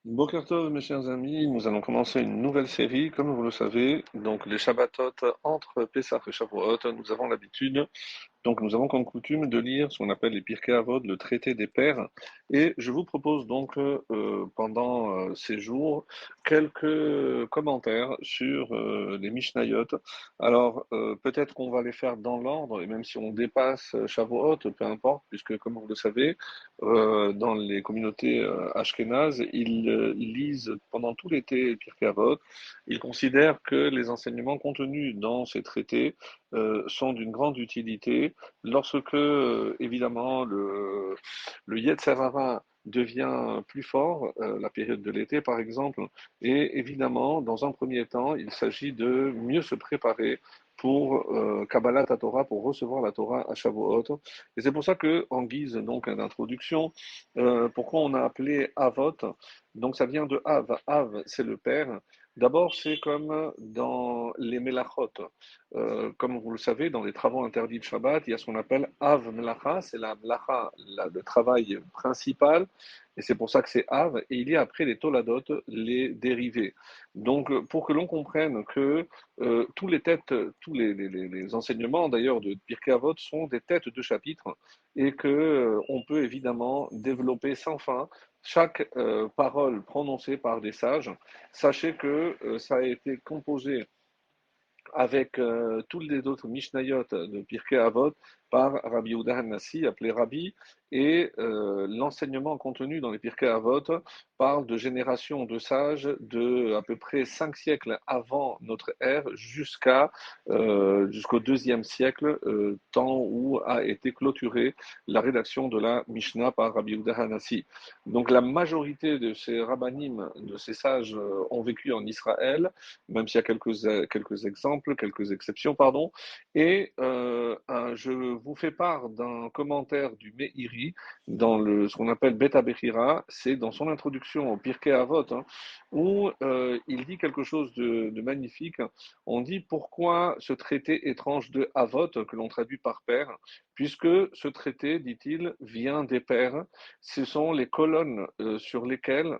Boker Tov, mes chers amis, nous allons commencer une nouvelle série, comme vous le savez, donc les Shabbatot entre Pessah et Shavuot. Nous avons l'habitude nous avons comme coutume de lire ce qu'on appelle les Pirkei Avot, le traité des pères, et je vous propose pendant ces jours quelques commentaires sur les Mishnayot. Alors peut-être qu'on va les faire dans l'ordre, et même si on dépasse Shavuot, peu importe, puisque comme vous le savez, dans les communautés ashkénazes, ils lisent pendant tout l'été les Pirkei Avot. Ils considèrent que les enseignements contenus dans ces traités sont d'une grande utilité lorsque, évidemment, le Yetzer Hara devient plus fort, la période de l'été par exemple, et évidemment, dans un premier temps, il s'agit de mieux se préparer pour Kabbalat Torah, pour recevoir la Torah à Shavuot. Et c'est pour ça que, en guise donc d'introduction, pourquoi on a appelé Avot, donc ça vient de Av. Av, c'est le père. D'abord, c'est comme dans les Melachot. Comme vous le savez, dans les travaux interdits de Shabbat, il y a ce qu'on appelle Av Melacha, c'est la Melacha, le travail principal, et c'est pour ça que c'est Av, et il y a après les Toladot, les dérivés. Donc, pour que l'on comprenne que tous les têtes, tous les enseignements d'ailleurs de Pirkei Avot sont des têtes de chapitre, et que on peut évidemment développer sans fin chaque parole prononcée par des sages. Sachez que ça a été composé avec tous les autres Mishnayot de Pirkei Avot par Rabbi Yehuda Hanassi, appelé Rabbi, et l'enseignement contenu dans les Pirkei Avot parle de générations de sages de à peu près 5 siècles avant notre ère jusqu'au deuxième siècle, temps où a été clôturée la rédaction de la Mishnah par Rabbi Yehuda Hanassi. Donc la majorité de ces rabbanim, de ces sages, ont vécu en Israël, même s'il y a quelques exemples, quelques exceptions, pardon. Et je vous fais part d'un commentaire du Meiri dans ce qu'on appelle Beta Bechira, c'est dans son introduction au Pirkei Avot, où il dit quelque chose de magnifique. On dit pourquoi ce traité étrange de Avot, que l'on traduit par père, puisque ce traité, dit-il, vient des pères. Ce sont les colonnes sur lesquelles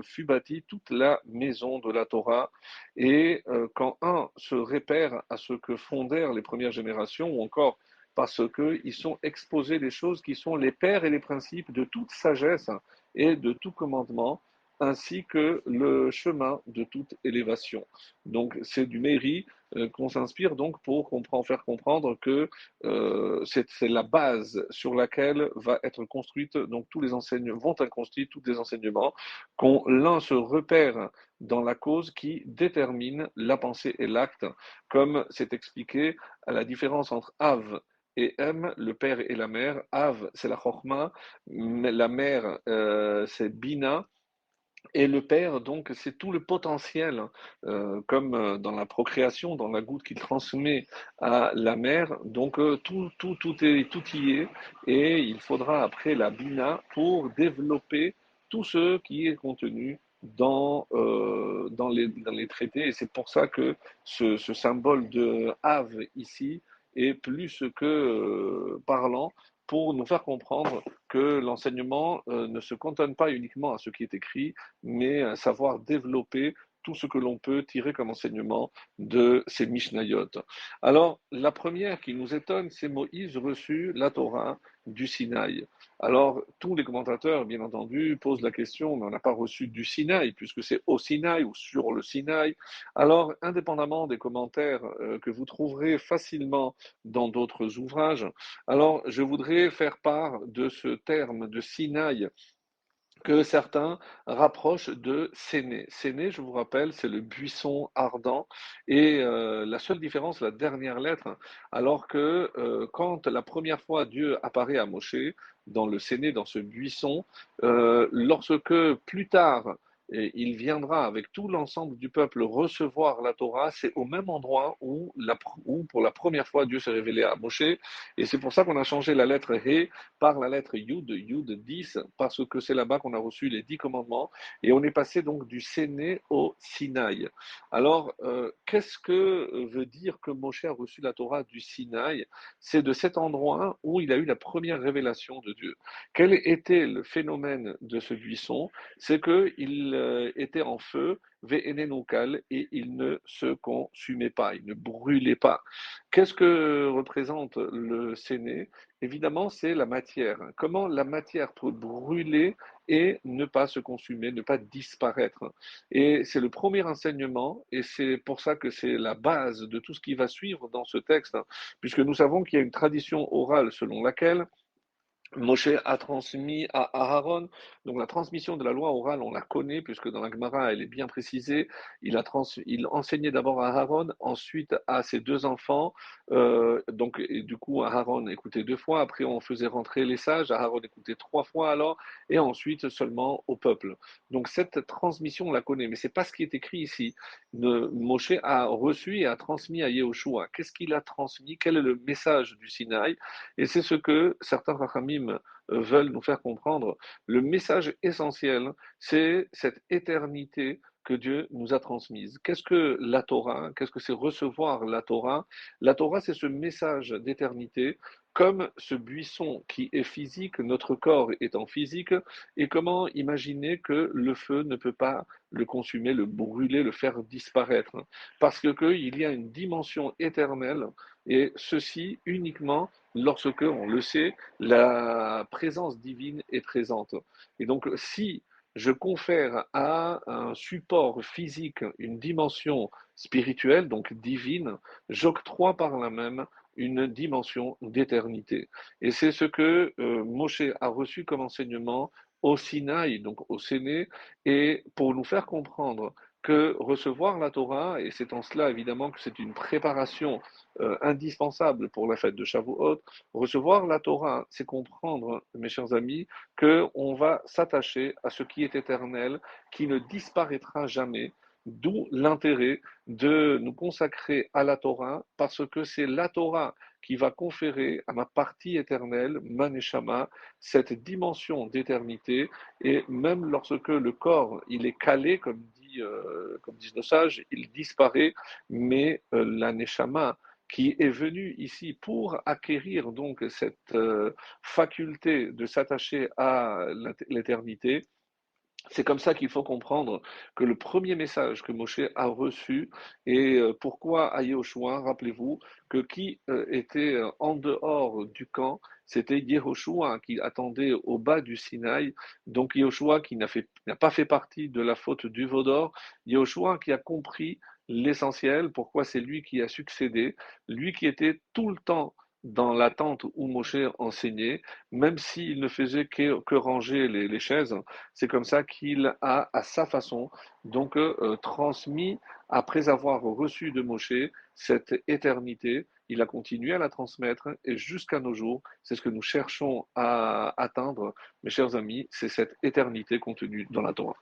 fut bâtie toute la maison de la Torah, et quand un se réfère à ce que fondèrent les premières générations, ou encore parce qu'ils sont exposés des choses qui sont les pères et les principes de toute sagesse et de tout commandement, ainsi que le chemin de toute élévation. Donc c'est du mairie qu'on s'inspire donc pour faire comprendre que c'est la base sur laquelle va être construite, donc tous les enseignements vont être construits, tous les enseignements, qu'on l'un se repère dans la cause qui détermine la pensée et l'acte, comme c'est expliqué à la différence entre Av et M, le père et la mère. Av, c'est la Chorma, la mère, c'est Bina, et le père, donc, c'est tout le potentiel, comme dans la procréation, dans la goutte qu'il transmet à la mère. Donc, tout y est, et il faudra après la Bina pour développer tout ce qui est contenu dans les traités. Et c'est pour ça que ce symbole de Av ici est plus que parlant pour nous faire comprendre que l'enseignement ne se cantonne pas uniquement à ce qui est écrit, mais savoir développer tout ce que l'on peut tirer comme enseignement de ces Mishnayot. Alors, la première qui nous étonne, c'est Moïse reçut la Torah du Sinaï. Alors, tous les commentateurs, bien entendu, posent la question, mais on n'a pas reçu du Sinaï, puisque c'est au Sinaï ou sur le Sinaï. Alors, indépendamment des commentaires que vous trouverez facilement dans d'autres ouvrages, alors je voudrais faire part de ce terme de Sinaï que certains rapprochent de Séné. Séné, je vous rappelle, c'est le buisson ardent, et la seule différence, la dernière lettre, alors que quand la première fois Dieu apparaît à Moshe, dans le Séné, dans ce buisson, lorsque plus tard, et il viendra avec tout l'ensemble du peuple recevoir la Torah, c'est au même endroit où pour la première fois Dieu s'est révélé à Moshe. Et c'est pour ça qu'on a changé la lettre He par la lettre Yud 10, parce que c'est là-bas qu'on a reçu les 10 commandements. Et on est passé donc du Séné au Sinaï. Alors, qu'est-ce que veut dire que Moshe a reçu la Torah du Sinaï? C'est de cet endroit où il a eu la première révélation de Dieu. Quel était le phénomène de ce buisson? C'est qu'il était en feu, ve'enenokal, et il ne se consumait pas, il ne brûlait pas. Qu'est-ce que représente le séné? Évidemment, c'est la matière. Comment la matière peut brûler et ne pas se consumer, ne pas disparaître? Et c'est le premier enseignement, et c'est pour ça que c'est la base de tout ce qui va suivre dans ce texte, puisque nous savons qu'il y a une tradition orale selon laquelle Moshe a transmis à Aaron, donc la transmission de la loi orale, on la connaît, puisque dans la Gemara, elle est bien précisée. Il enseignait d'abord à Aaron, ensuite à ses deux enfants. Donc, et du coup, Aaron écoutait deux fois, après on faisait rentrer les sages, Aaron écoutait trois fois alors, et ensuite seulement au peuple. Donc cette transmission, on la connaît, mais c'est pas ce qui est écrit ici. Moshe a reçu et a transmis à Yehoshua. Qu'est-ce qu'il a transmis? Quel est le message du Sinaï? Et c'est ce que certains Rachamim veulent nous faire comprendre. Le message essentiel, c'est cette éternité que Dieu nous a transmise. Qu'est-ce que la Torah? Qu'est-ce que c'est recevoir la Torah? La Torah, c'est ce message d'éternité, comme ce buisson qui est physique, notre corps étant physique, et comment imaginer que le feu ne peut pas le consumer, le brûler, le faire disparaître, parce qu'il y a une dimension éternelle, et ceci uniquement lorsque, on le sait, la présence divine est présente. Et donc, si je confère à un support physique une dimension spirituelle, donc divine, j'octroie par là même une dimension d'éternité. Et c'est ce que Moshe a reçu comme enseignement au Sinaï, donc au Séné, et pour nous faire comprendre que recevoir la Torah, et c'est en cela évidemment que c'est une préparation indispensable pour la fête de Shavuot. Recevoir la Torah, c'est comprendre, mes chers amis, qu'on va s'attacher à ce qui est éternel, qui ne disparaîtra jamais. D'où l'intérêt de nous consacrer à la Torah, parce que c'est la Torah qui va conférer à ma partie éternelle, ma neshama, cette dimension d'éternité. Et même lorsque le corps, il est calé, comme disent nos sages, il disparaît, mais la neshama, qui est venu ici pour acquérir donc cette faculté de s'attacher à l'éternité. C'est comme ça qu'il faut comprendre que le premier message que Moshe a reçu, et pourquoi à Yehoshua, rappelez-vous, que qui était en dehors du camp, c'était Yehoshua qui attendait au bas du Sinaï, donc Yehoshua qui n'a pas fait partie de la faute du Vaudor, Yehoshua qui a compris l'essentiel, pourquoi c'est lui qui a succédé, lui qui était tout le temps dans la tente où Moshe enseignait, même s'il ne faisait que ranger les chaises. C'est comme ça qu'il a, à sa façon, donc transmis, après avoir reçu de Moshe cette éternité, il a continué à la transmettre et jusqu'à nos jours, c'est ce que nous cherchons à atteindre, mes chers amis, c'est cette éternité contenue dans la Torah.